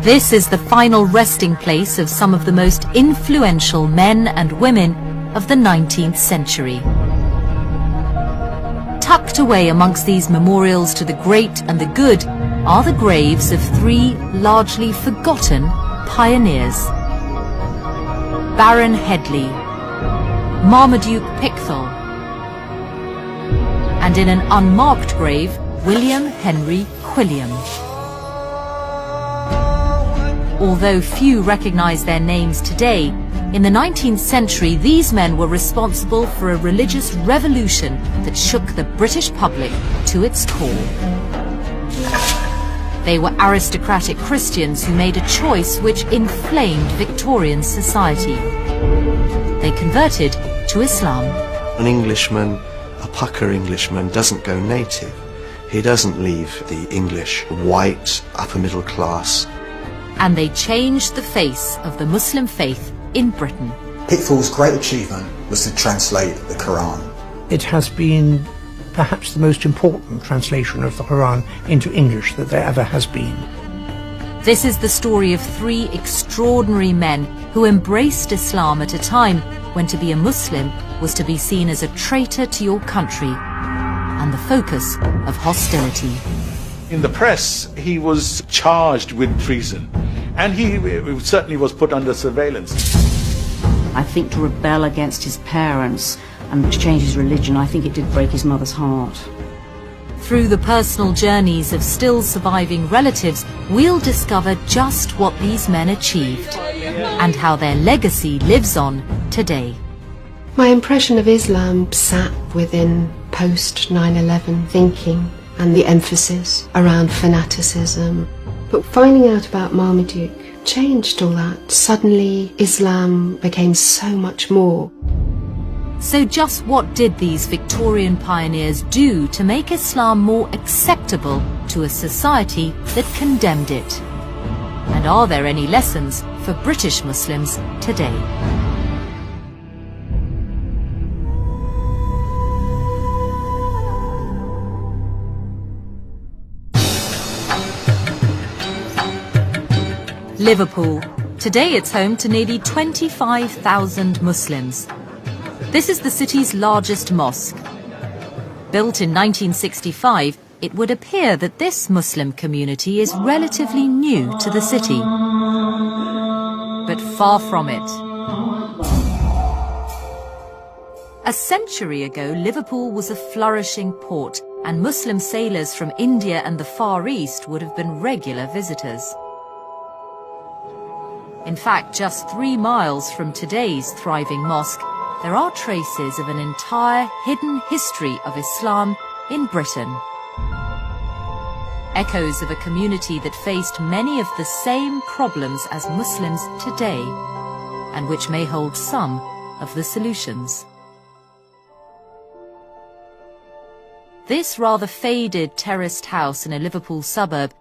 This is the final resting place of some of the most influential men and women of the 19th century. Tucked away amongst these memorials to the great and the good are the graves of three largely forgotten pioneers. Baron Headley, Marmaduke Pickthall, and in an unmarked grave, William Henry Quilliam. Although few recognize their names today, in the 19th century these men were responsible for a religious revolution that shook the British public to its core. They were aristocratic Christians who made a choice which inflamed Victorian society. They converted to Islam. An Englishman, a pucker Englishman, doesn't go native. He doesn't leave the English white upper middle class. And they changed the face of the Muslim faith in Britain. Pickthall's great achievement was to translate the Quran. It has been perhaps the most important translation of the Quran into English that there ever has been. This is the story of three extraordinary men who embraced Islam at a time when to be a Muslim was to be seen as a traitor to your country and the focus of hostility. In the press, he was charged with treason, and he certainly was put under surveillance. I think to rebel against his parents and to change his religion, I think it did break his mother's heart. Through the personal journeys of still surviving relatives, we'll discover just what these men achieved and how their legacy lives on today. My impression of Islam sat within post 9/11 thinking and the emphasis around fanaticism. But finding out about Marmaduke changed all that. Suddenly, Islam became so much more. So just what did these Victorian pioneers do to make Islam more acceptable to a society that condemned it? And are there any lessons for British Muslims today? Liverpool. Today it's home to nearly 25,000 Muslims. This is the city's largest mosque. Built in 1965, it would appear that this Muslim community is relatively new to the city. But far from it. A century ago, Liverpool was a flourishing port, and Muslim sailors from India and the Far East would have been regular visitors. In fact, just 3 miles from today's thriving mosque, there are traces of an entire hidden history of Islam in Britain. Echoes of a community that faced many of the same problems as Muslims today, and which may hold some of the solutions. This rather faded terraced house in a Liverpool suburb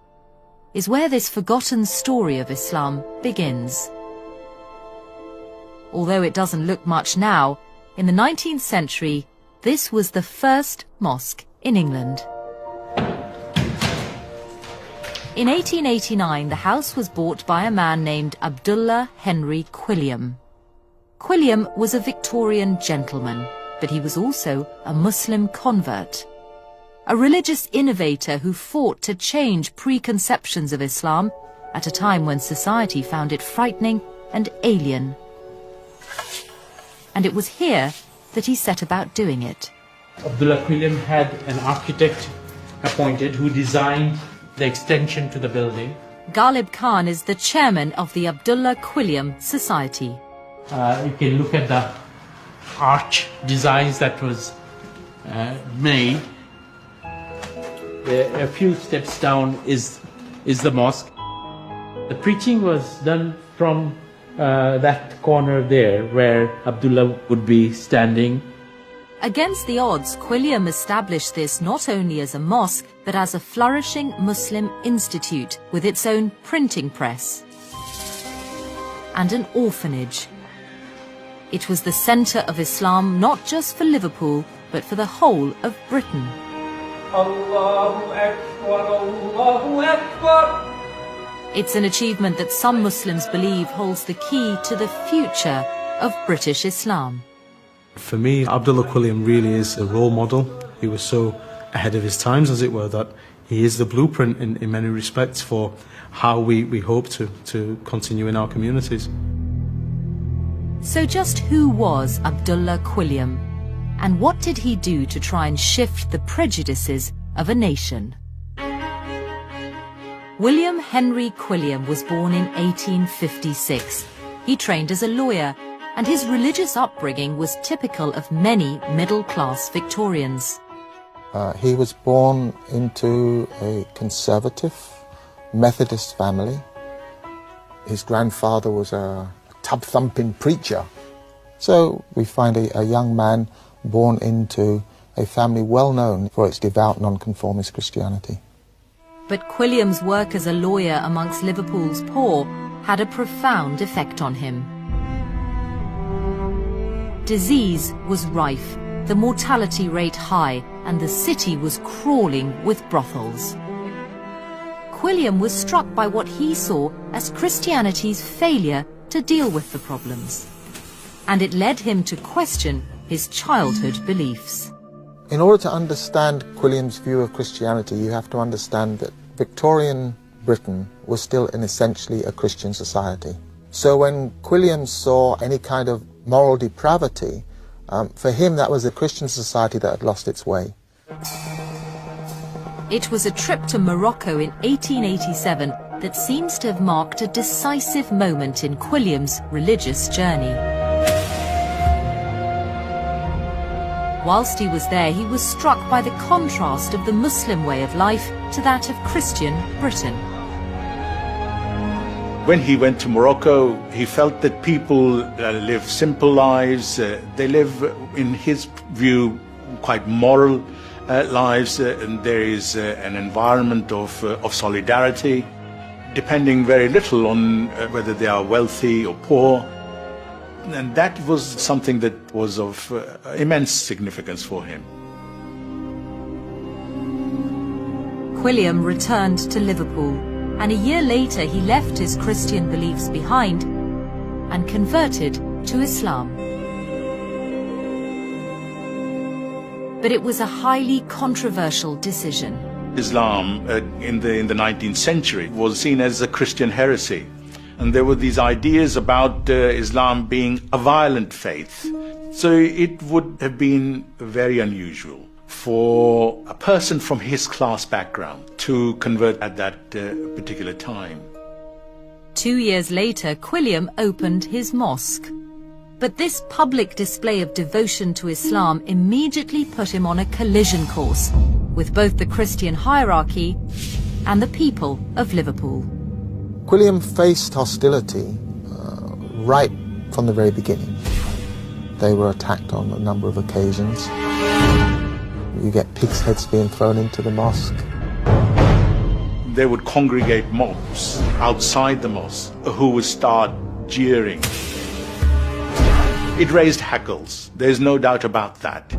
is where this forgotten story of Islam begins. Although it doesn't look much now, in the 19th century, this was the first mosque in England. In 1889, the house was bought by a man named Abdullah Henry Quilliam. Quilliam was a Victorian gentleman, but he was also a Muslim convert. A religious innovator who fought to change preconceptions of Islam at a time when society found it frightening and alien. And it was here that he set about doing it. Abdullah Quilliam had an architect appointed who designed the extension to the building. Ghalib Khan is the chairman of the Abdullah Quilliam Society. You can look at the arch designs that was made. A few steps down is the mosque. The preaching was done from that corner there where Abdullah would be standing. Against the odds, Quilliam established this not only as a mosque, but as a flourishing Muslim institute with its own printing press and an orphanage. It was the centre of Islam not just for Liverpool, but for the whole of Britain. Allahu Akbar, Allahu Akbar. It's an achievement that some Muslims believe holds the key to the future of British Islam. For me, Abdullah Quilliam really is a role model. He was so ahead of his times, as it were, that he is the blueprint in many respects for how we hope to continue in our communities. So just who was Abdullah Quilliam? And what did he do to try and shift the prejudices of a nation? William Henry Quilliam was born in 1856. He trained as a lawyer, and his religious upbringing was typical of many middle-class Victorians. He was born into a conservative Methodist family. His grandfather was a tub-thumping preacher. So we find a young man born into a family well known for its devout nonconformist Christianity. But Quilliam's work as a lawyer amongst Liverpool's poor had a profound effect on him. Disease was rife, the mortality rate high, and the city was crawling with brothels. Quilliam was struck by what he saw as Christianity's failure to deal with the problems, and it led him to question his childhood beliefs. In order to understand Quilliam's view of Christianity, you have to understand that Victorian Britain was still essentially a Christian society. So when Quilliam saw any kind of moral depravity, for him that was a Christian society that had lost its way. It was a trip to Morocco in 1887 that seems to have marked a decisive moment in Quilliam's religious journey. Whilst he was there, he was struck by the contrast of the Muslim way of life to that of Christian Britain. When he went to Morocco, he felt that people live simple lives. They live, in his view, quite moral lives, and there is an environment of solidarity, depending very little on whether they are wealthy or poor. And that was something that was of immense significance for him. Quilliam returned to Liverpool, and a year later he left his Christian beliefs behind and converted to Islam. But it was a highly controversial decision. Islam in the 19th century was seen as a Christian heresy. And there were these ideas about Islam being a violent faith. So it would have been very unusual for a person from his class background to convert at that particular time. 2 years later, Quilliam opened his mosque. But this public display of devotion to Islam immediately put him on a collision course with both the Christian hierarchy and the people of Liverpool. Quilliam faced hostility right from the very beginning. They were attacked on a number of occasions. You get pigs' heads being thrown into the mosque. There would congregate mobs outside the mosque who would start jeering. It raised hackles, there's no doubt about that.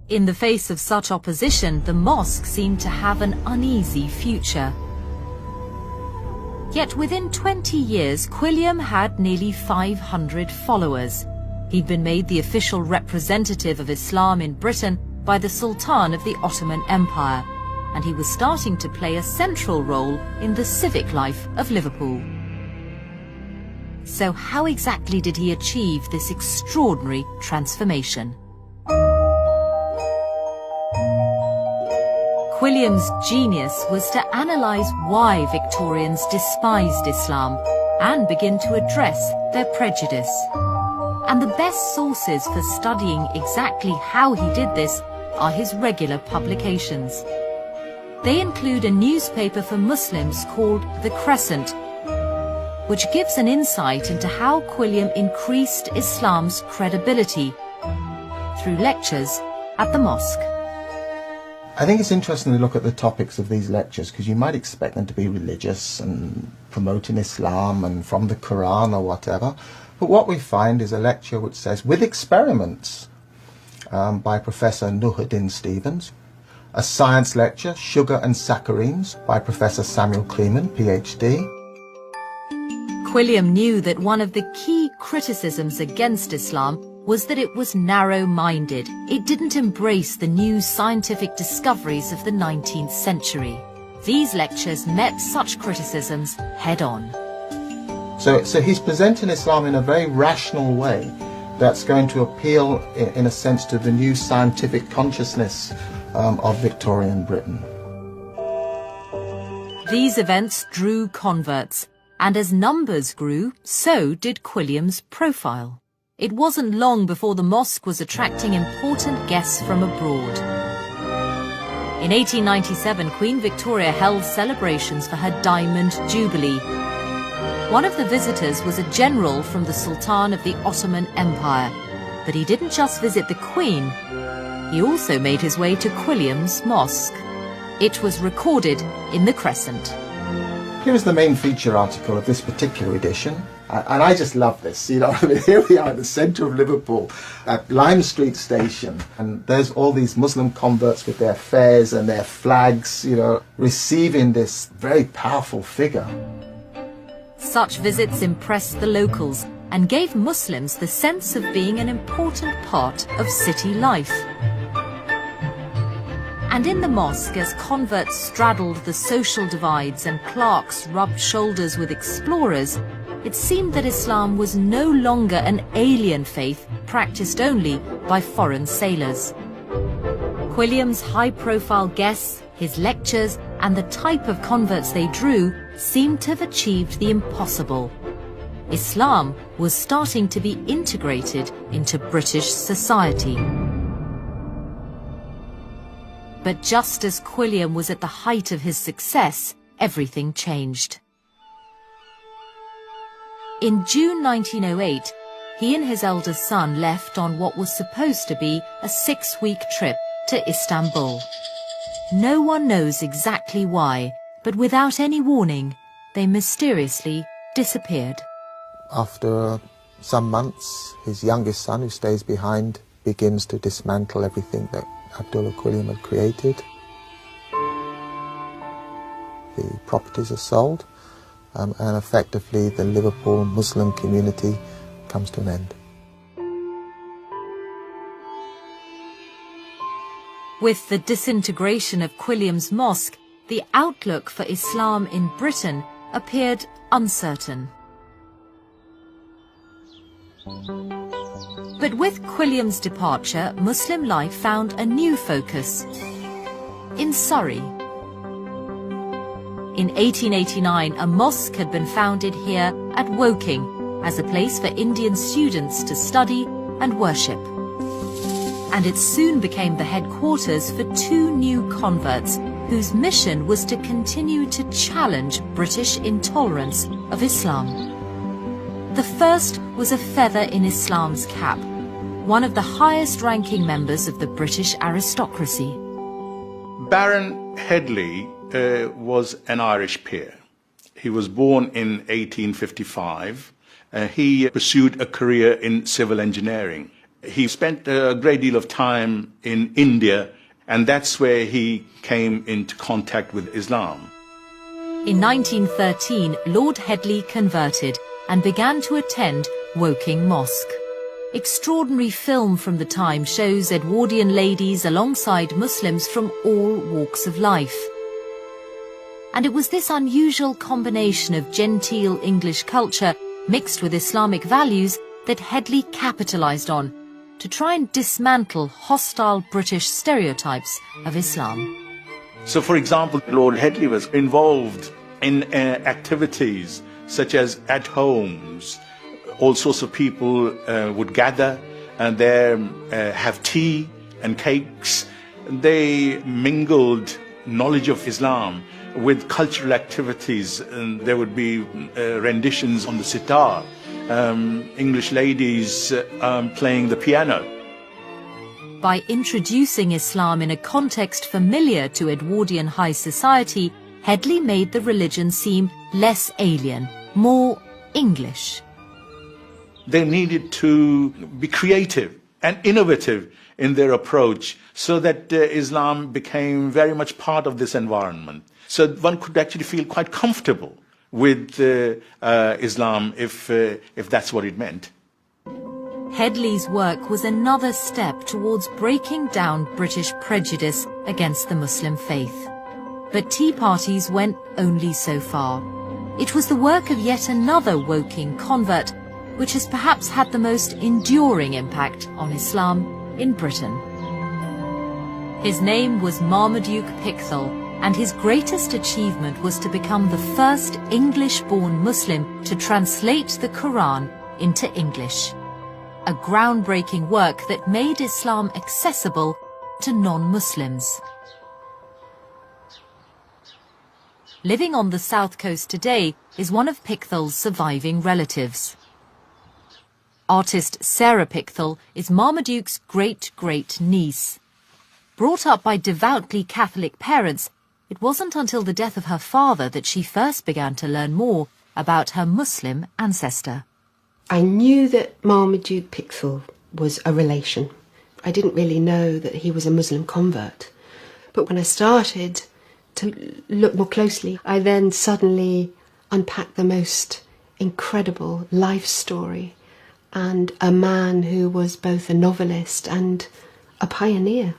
In the face of such opposition, the mosque seemed to have an uneasy future. Yet within 20 years, Quilliam had nearly 500 followers. He'd been made the official representative of Islam in Britain by the Sultan of the Ottoman Empire, and he was starting to play a central role in the civic life of Liverpool. So how exactly did he achieve this extraordinary transformation? Quilliam's genius was to analyse why Victorians despised Islam and begin to address their prejudice. And the best sources for studying exactly how he did this are his regular publications. They include a newspaper for Muslims called The Crescent, which gives an insight into how Quilliam increased Islam's credibility through lectures at the mosque. I think it's interesting to look at the topics of these lectures, because you might expect them to be religious and promoting Islam and from the Quran or whatever. But what we find is a lecture which says, with experiments by Professor Nuhuddin Stevens, a science lecture, Sugar and Saccharenes, by Professor Samuel Kleeman, PhD. Quilliam knew that one of the key criticisms against Islam was that it was narrow-minded. It didn't embrace the new scientific discoveries of the 19th century. These lectures met such criticisms head-on. So he's presenting Islam in a very rational way that's going to appeal, in a sense, to the new scientific consciousness of Victorian Britain. These events drew converts, and as numbers grew, so did Quilliam's profile. It wasn't long before the mosque was attracting important guests from abroad. In 1897, Queen Victoria held celebrations for her Diamond Jubilee. One of the visitors was a general from the Sultan of the Ottoman Empire, but he didn't just visit the Queen, he also made his way to Quilliam's mosque. It was recorded in the Crescent. Here is the main feature article of this particular edition, and I just love this. You know, I mean, here we are in the centre of Liverpool at Lime Street Station, and there's all these Muslim converts with their fairs and their flags, you know, receiving this very powerful figure. Such visits impressed the locals and gave Muslims the sense of being an important part of city life. And in the mosque, as converts straddled the social divides and clerks rubbed shoulders with explorers, it seemed that Islam was no longer an alien faith practiced only by foreign sailors. Quilliam's high-profile guests, his lectures, and the type of converts they drew seemed to have achieved the impossible. Islam was starting to be integrated into British society. But just as Quilliam was at the height of his success, everything changed. In June 1908, he and his eldest son left on what was supposed to be a 6-week trip to Istanbul. No one knows exactly why, but without any warning, they mysteriously disappeared. After some months, his youngest son, who stays behind, begins to dismantle everything that Abdullah Quilliam had created. The properties are sold, and effectively the Liverpool Muslim community comes to an end. With the disintegration of Quilliam's mosque, the outlook for Islam in Britain appeared uncertain. But with Quilliam's departure, Muslim life found a new focus in Surrey. In 1889, a mosque had been founded here at Woking as a place for Indian students to study and worship. And it soon became the headquarters for 2 new converts whose mission was to continue to challenge British intolerance of Islam. The first was a feather in Islam's cap, one of the highest-ranking members of the British aristocracy. Baron Headley was an Irish peer. He was born in 1855. He pursued a career in civil engineering. He spent a great deal of time in India, and that's where he came into contact with Islam. In 1913, Lord Headley converted and began to attend Woking Mosque. Extraordinary film from the time shows Edwardian ladies alongside Muslims from all walks of life. And it was this unusual combination of genteel English culture mixed with Islamic values that Headley capitalized on to try and dismantle hostile British stereotypes of Islam. So, for example, Lord Headley was involved in activities such as at homes. All sorts of people would gather and there have tea and cakes. They mingled knowledge of Islam with cultural activities, and there would be renditions on the sitar, English ladies playing the piano. By introducing Islam in a context familiar to Edwardian high society, Headley made the religion seem less alien, more English. They needed to be creative and innovative in their approach, so that Islam became very much part of this environment. So one could actually feel quite comfortable with Islam if that's what it meant. Headley's work was another step towards breaking down British prejudice against the Muslim faith. But tea parties went only so far. It was the work of yet another Woking convert which has perhaps had the most enduring impact on Islam in Britain. His name was Marmaduke Pickthall, and his greatest achievement was to become the first English-born Muslim to translate the Quran into English. A groundbreaking work that made Islam accessible to non-Muslims. Living on the south coast today is one of Pickthall's surviving relatives. Artist Sarah Pickthall is Marmaduke's great-great-niece. Brought up by devoutly Catholic parents, it wasn't until the death of her father that she first began to learn more about her Muslim ancestor. I knew that Marmaduke Pickthall was a relation. I didn't really know that he was a Muslim convert. But when I started to look more closely, I then suddenly unpacked the most incredible life story, and a man who was both a novelist and a pioneer.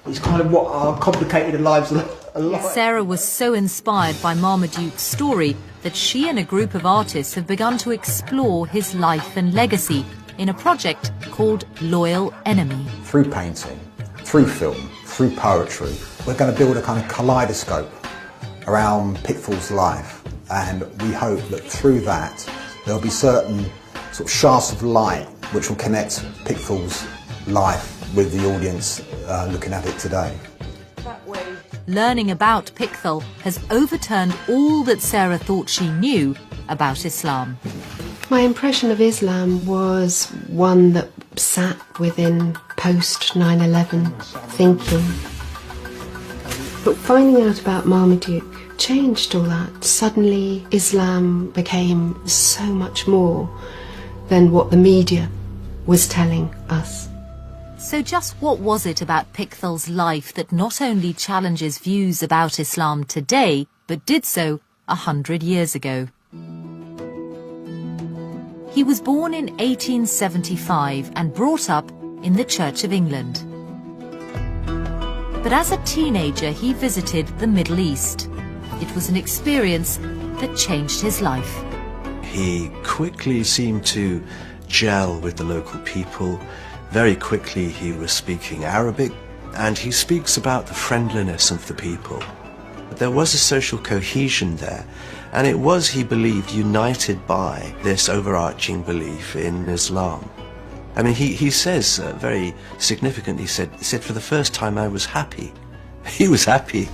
It's kind of what our complicated lives are like. Sarah was so inspired by Marmaduke's story that she and a group of artists have begun to explore his life and legacy in a project called Loyal Enemy. Through painting, through film, through poetry, we're going to build a kind of kaleidoscope around Pickthall's life, and we hope that through that there'll be certain sort of shafts of light which will connect Pickthall's life with the audience looking at it today. Learning about Pickthall has overturned all that Sarah thought she knew about Islam. My impression of Islam was one that sat within post 9/11 thinking. But finding out about Marmaduke changed all that. Suddenly Islam became so much more than what the media was telling us. So just what was it about Pickthall's life that not only challenges views about Islam today, but did so 100 years ago? He was born in 1875 and brought up in the Church of England. But as a teenager, he visited the Middle East. It was an experience that changed his life. He quickly seemed to gel with the local people. Very quickly he was speaking Arabic, and he speaks about the friendliness of the people. But there was a social cohesion there, and it was, he believed, united by this overarching belief in Islam. I mean, he says very significantly, he said, for the first time I was happy. He was happy.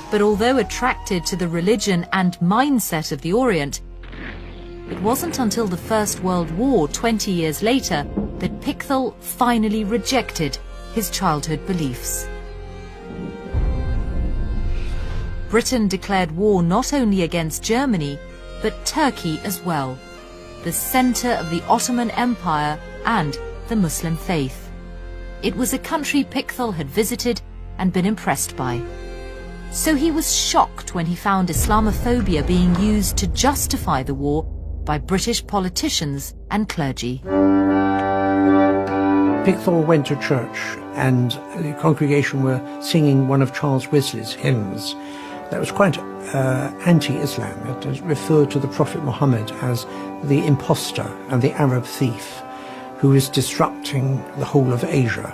But although attracted to the religion and mindset of the Orient, it wasn't until the First World War 20 years later that Pickthall finally rejected his childhood beliefs. Britain declared war not only against Germany, but Turkey as well, the centre of the Ottoman Empire and the Muslim faith. It was a country Pickthall had visited and been impressed by. So he was shocked when he found Islamophobia being used to justify the war by British politicians and clergy. Pickthall went to church and the congregation were singing one of Charles Wesley's hymns that was quite anti-Islam. It referred to the Prophet Muhammad as the impostor and the Arab thief who is disrupting the whole of Asia.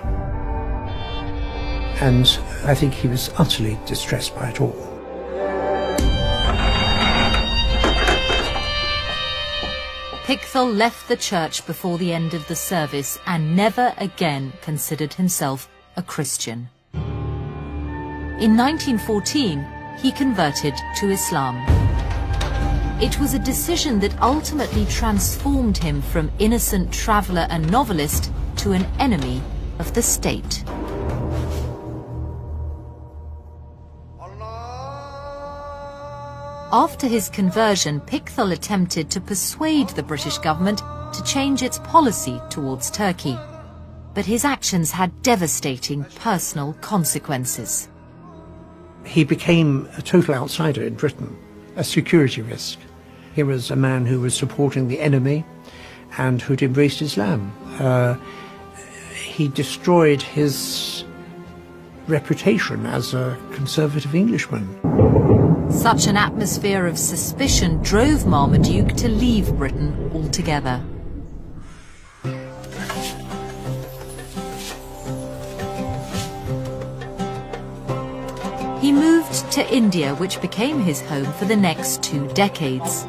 And I think he was utterly distressed by it all. Pickthall left the church before the end of the service and never again considered himself a Christian. In 1914, he converted to Islam. It was a decision that ultimately transformed him from innocent traveller and novelist to an enemy of the state. After his conversion, Pickthall attempted to persuade the British government to change its policy towards Turkey. But his actions had devastating personal consequences. He became a total outsider in Britain, a security risk. He was a man who was supporting the enemy and who'd embraced Islam. He destroyed his reputation as a conservative Englishman. Such an atmosphere of suspicion drove Marmaduke to leave Britain altogether. He moved to India, which became his home for the next 2 decades.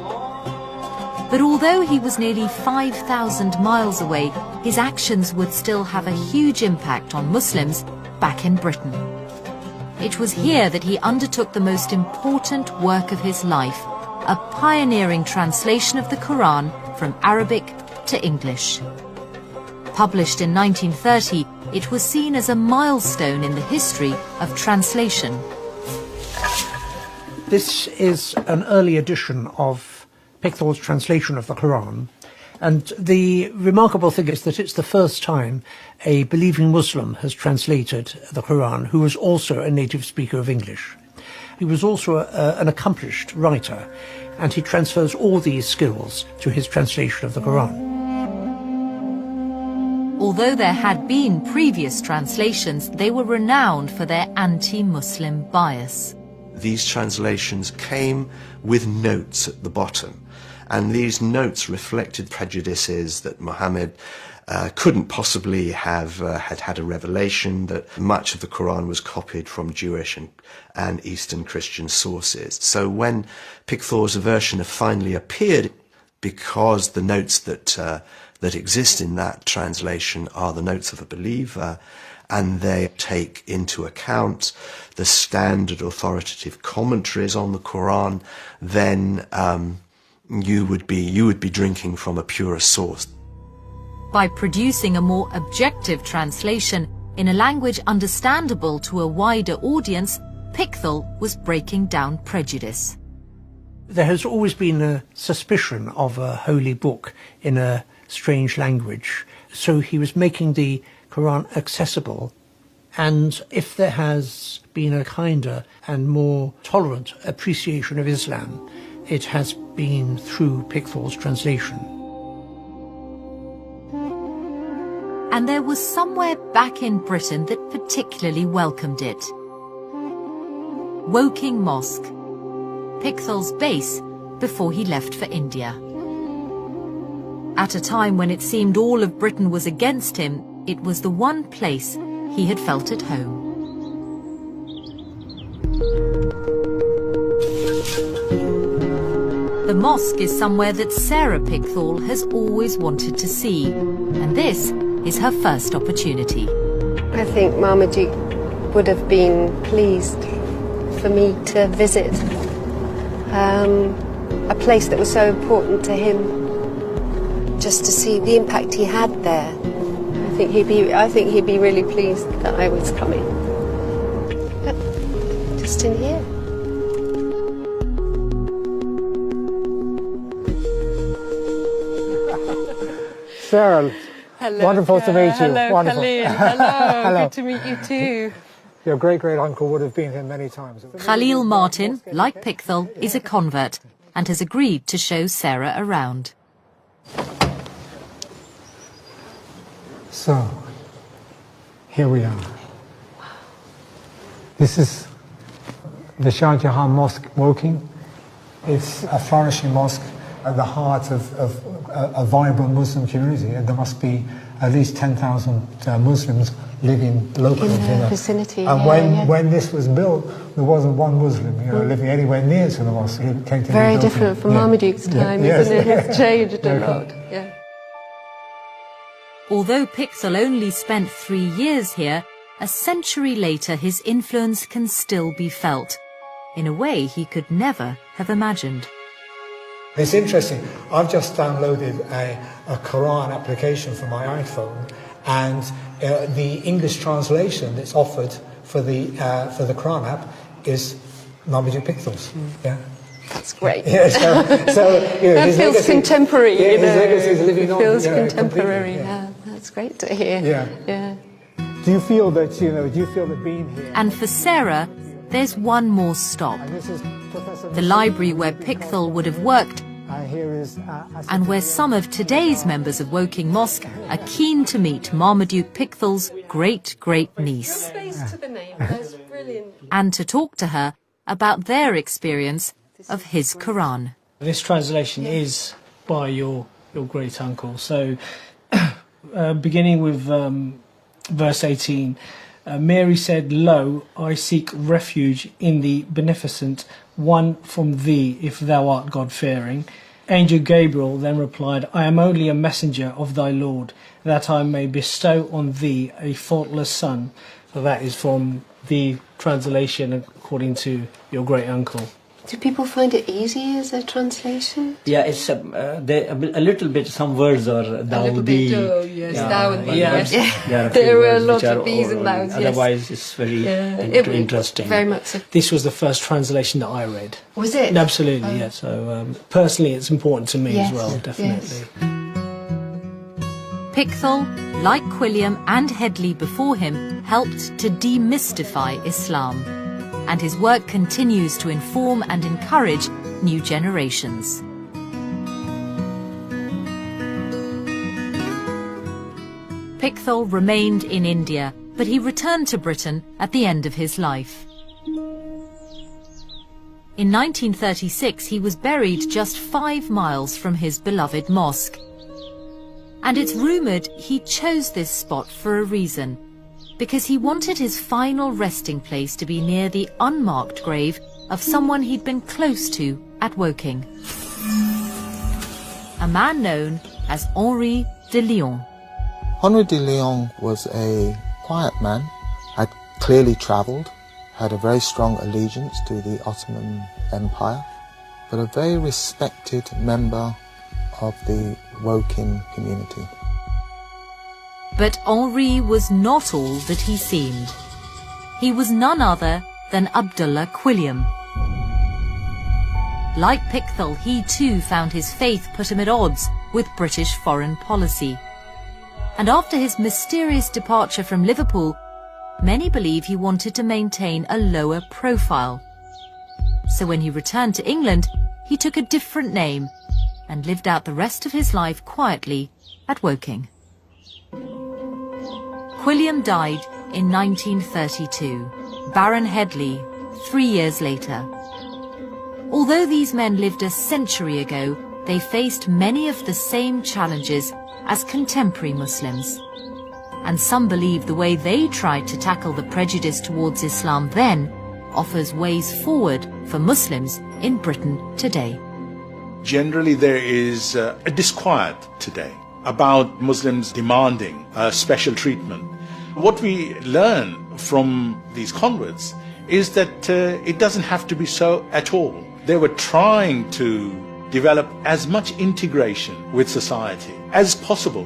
But although he was nearly 5,000 miles away, his actions would still have a huge impact on Muslims back in Britain. It was here that he undertook the most important work of his life, a pioneering translation of the Quran from Arabic to English. Published in 1930, it was seen as a milestone in the history of translation. This is an early edition of Pickthall's translation of the Quran, and the remarkable thing is that it's the first time a believing Muslim has translated the Quran who was also a native speaker of English. He was also an accomplished writer, and he transfers all these skills to his translation of the Quran. Although there had been previous translations, they were renowned for their anti-Muslim bias. These translations came with notes at the bottom, and these notes reflected prejudices that Muhammad couldn't possibly have had a revelation, that much of the Quran was copied from Jewish and Eastern Christian sources. So when Pickthall's version finally appeared, because the notes that exist in that translation are the notes of a believer, and they take into account the standard authoritative commentaries on the Quran, then you would be drinking from a purer source. By producing a more objective translation in a language understandable to a wider audience, Pickthall was breaking down prejudice. There has always been a suspicion of a holy book in a strange language, so he was making the Quran accessible, and if there has been a kinder and more tolerant appreciation of Islam, it has been through Pickthall's translation. And there was somewhere back in Britain that particularly welcomed it. Woking Mosque, Pickthall's base before he left for India. At a time when it seemed all of Britain was against him, it was the one place he had felt at home. The mosque is somewhere that Sarah Pickthall has always wanted to see, and this is her first opportunity. I think Marmaduke would have been pleased for me to visit a place that was so important to him, just to see the impact he had there. I think he'd be really pleased that I was coming. But just in here. Sarah, hello, wonderful to meet you. Hello, wonderful. Khalil. Hello. Hello. Good to meet you too. Your great-great-uncle would have been here many times. Khalil Martin, like Pickthall, is a convert and has agreed to show Sarah around. So, here we are. This is the Shah Jahan Mosque, Woking. It's a flourishing mosque at the heart of a vibrant Muslim community, and there must be at least 10,000 Muslims living locally in the vicinity. And when this was built, there wasn't one Muslim, living anywhere near to the mosque. It came to very different from Marmaduke's time, isn't it? It's changed a lot. Yeah. Although Pickthall only spent 3 years here, a century later his influence can still be felt, in a way he could never have imagined. It's interesting. I've just downloaded a Quran application for my iPhone, and the English translation that's offered for the Quran app is Marmaduke Pickthall's. Yeah. That's great. Yeah, so that feels contemporary. Yeah, his legacy is living on. Feels contemporary. Yeah, that's great to hear. Yeah. Do you feel that being here? And for Sarah, there's one more stop. The library where Pickthall would have worked, and where some of today's members of Woking Mosque are keen to meet Marmaduke Pickthall's great-great-niece. And to talk to her about their experience of his Quran. This translation is by your great uncle. So, beginning with verse 18, Mary said, "Lo, I seek refuge in the beneficent one from thee, if thou art God-fearing." Angel Gabriel then replied, "I am only a messenger of thy Lord, that I may bestow on thee a faultless son." So that is from the translation according to your great uncle. Do people find it easy as a translation? Yeah, it's a little bit. Some words are Dawoodi. Yes, Dawoodi. Yeah. There were a lot of these and those. Otherwise, it's very interesting. Very much so. This was the first translation that I read. Was it? Absolutely, yeah. So personally, it's important to me as well, definitely. Yes. Pickthall, like Quilliam and Headley before him, helped to demystify Islam, and his work continues to inform and encourage new generations. Pickthall remained in India, but he returned to Britain at the end of his life. In 1936, he was buried just 5 miles from his beloved mosque. And it's rumoured he chose this spot for a reason, because he wanted his final resting place to be near the unmarked grave of someone he'd been close to at Woking. A man known as Henri de Lyon. Henri de Lyon was a quiet man, had clearly travelled, had a very strong allegiance to the Ottoman Empire, but a very respected member of the Woking community. But Henri was not all that he seemed. He was none other than Abdullah Quilliam. Like Pickthall, he too found his faith put him at odds with British foreign policy. And after his mysterious departure from Liverpool, many believe he wanted to maintain a lower profile. So when he returned to England, he took a different name and lived out the rest of his life quietly at Woking. Quilliam died in 1932, Baron Headley 3 years later. Although these men lived a century ago, they faced many of the same challenges as contemporary Muslims. And some believe the way they tried to tackle the prejudice towards Islam then offers ways forward for Muslims in Britain today. Generally, there is a disquiet today about Muslims demanding special treatment. What we learn from these converts is that it doesn't have to be so at all. They were trying to develop as much integration with society as possible.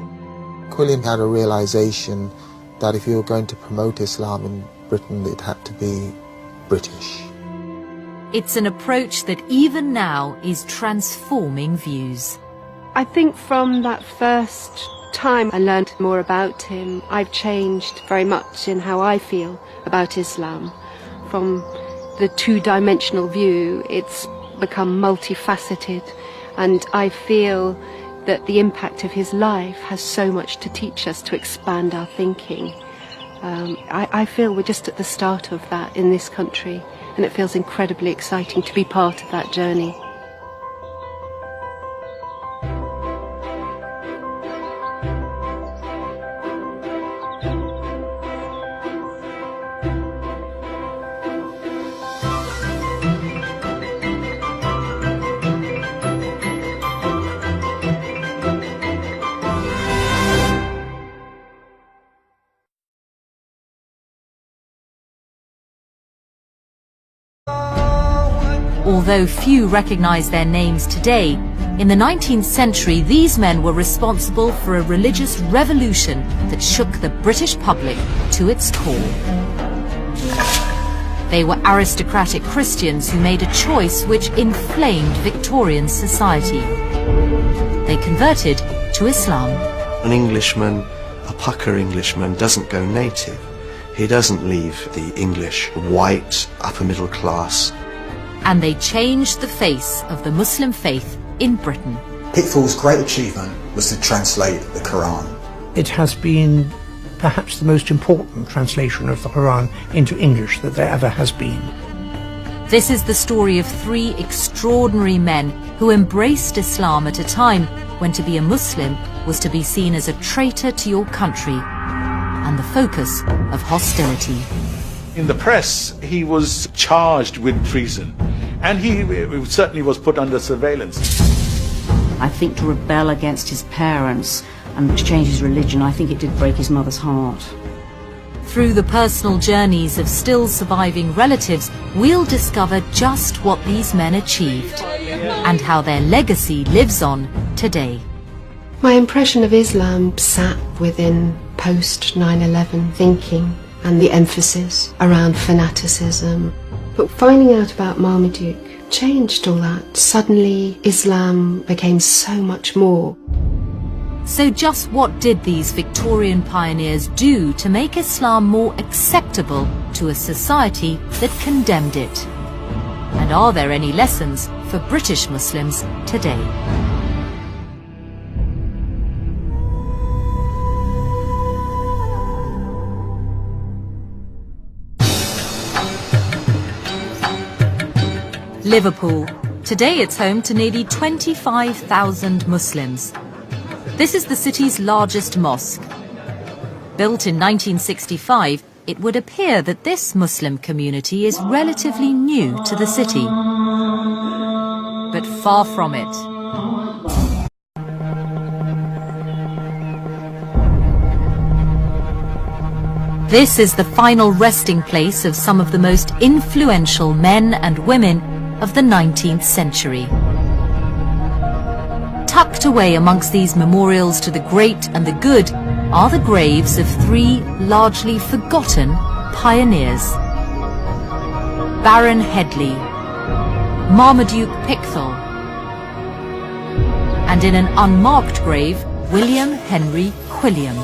Quilliam had a realization that if you were going to promote Islam in Britain, it had to be British. It's an approach that even now is transforming views. I think from that first time I learned more about him, I've changed very much in how I feel about Islam. From the two-dimensional view, it's become multifaceted, and I feel that the impact of his life has so much to teach us to expand our thinking. I feel we're just at the start of that in this country, and it feels incredibly exciting to be part of that journey. Although few recognize their names today, in the 19th century these men were responsible for a religious revolution that shook the British public to its core. They were aristocratic Christians who made a choice which inflamed Victorian society. They converted to Islam. An Englishman, a pucker Englishman, doesn't go native. He doesn't leave the English white upper middle class. And they changed the face of the Muslim faith in Britain. Pitfall's great achievement was to translate the Quran. It has been perhaps the most important translation of the Quran into English that there ever has been. This is the story of three extraordinary men who embraced Islam at a time when to be a Muslim was to be seen as a traitor to your country and the focus of hostility. In the press, he was charged with treason, and he certainly was put under surveillance. I think to rebel against his parents and to change his religion, I think it did break his mother's heart. Through the personal journeys of still surviving relatives, we'll discover just what these men achieved and how their legacy lives on today. My impression of Islam sat within post 9/11 thinking and the emphasis around fanaticism. But finding out about Marmaduke changed all that. Suddenly Islam became so much more. So just what did these Victorian pioneers do to make Islam more acceptable to a society that condemned it? And are there any lessons for British Muslims today? Liverpool. Today it's home to nearly 25,000 Muslims. This is the city's largest mosque. Built in 1965, it would appear that this Muslim community is relatively new to the city. But far from it. This is the final resting place of some of the most influential men and women of the 19th century. Tucked away amongst these memorials to the great and the good are the graves of three largely forgotten pioneers. Baron Headley, Marmaduke Pickthall, and in an unmarked grave, William Henry Quilliam.